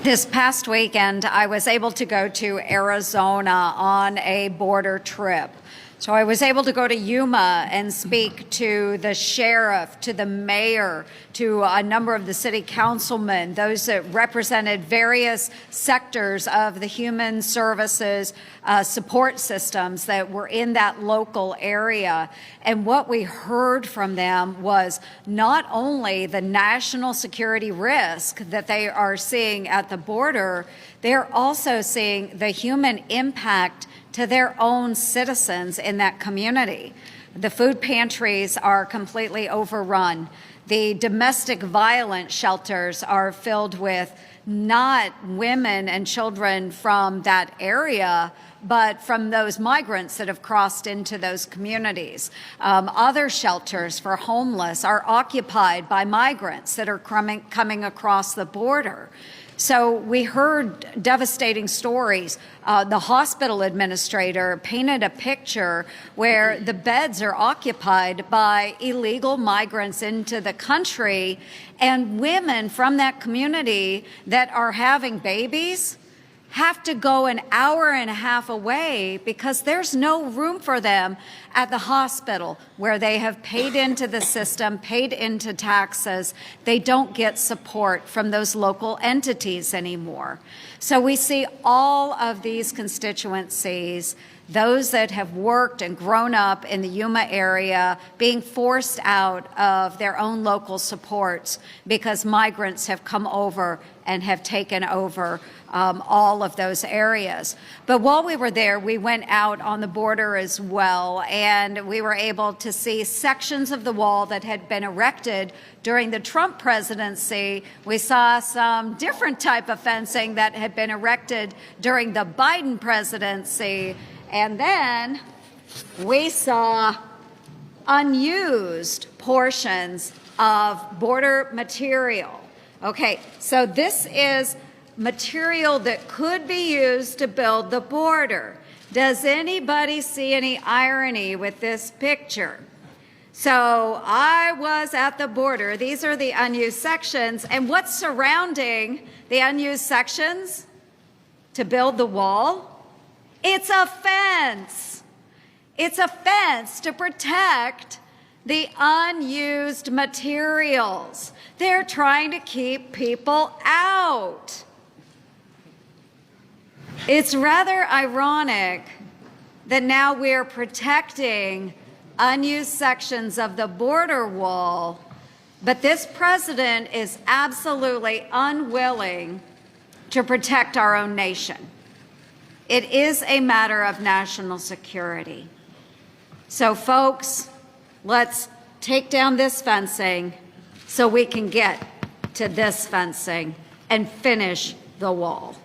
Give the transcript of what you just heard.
This past weekend, I was able to go to Arizona on a border trip. So I was able to go to Yuma and speak to the sheriff, to the mayor, to a number of the city councilmen, those that represented various sectors of the human services support systems that were in that local area. And what we heard from them was not only the national security risk that they are seeing at the border, they're also seeing the human impact to their own citizens in that community. The food pantries are completely overrun. The domestic violence shelters are filled with not women and children from that area, but from those migrants that have crossed into those communities. Other shelters for homeless are occupied by migrants that are coming across the border. So we heard devastating stories. The hospital administrator painted a picture where the beds are occupied by illegal migrants into the country, and women from that community that are having babies have to go an hour and a half away because there's no room for them at the hospital where they have paid into the system, paid into taxes. They don't get support from those local entities anymore. So we see all of these constituencies, those that have worked and grown up in the Yuma area, being forced out of their own local supports because migrants have come over and have taken over all of those areas. But while we were there, we went out on the border as well, and we were able to see sections of the wall that had been erected during the Trump presidency. We saw some different type of fencing that had been erected during the Biden presidency. And then we saw unused portions of border material. Okay, so this is material that could be used to build the border. Does anybody see any irony with this picture? So I was at the border. These are the unused sections. And what's surrounding the unused sections to build the wall? It's a fence. It's a fence to protect the unused materials. They're trying to keep people out. It's rather ironic that now we're protecting unused sections of the border wall, but this president is absolutely unwilling to protect our own nation. It is a matter of national security. So folks, let's take down this fencing so we can get to this fencing and finish the wall.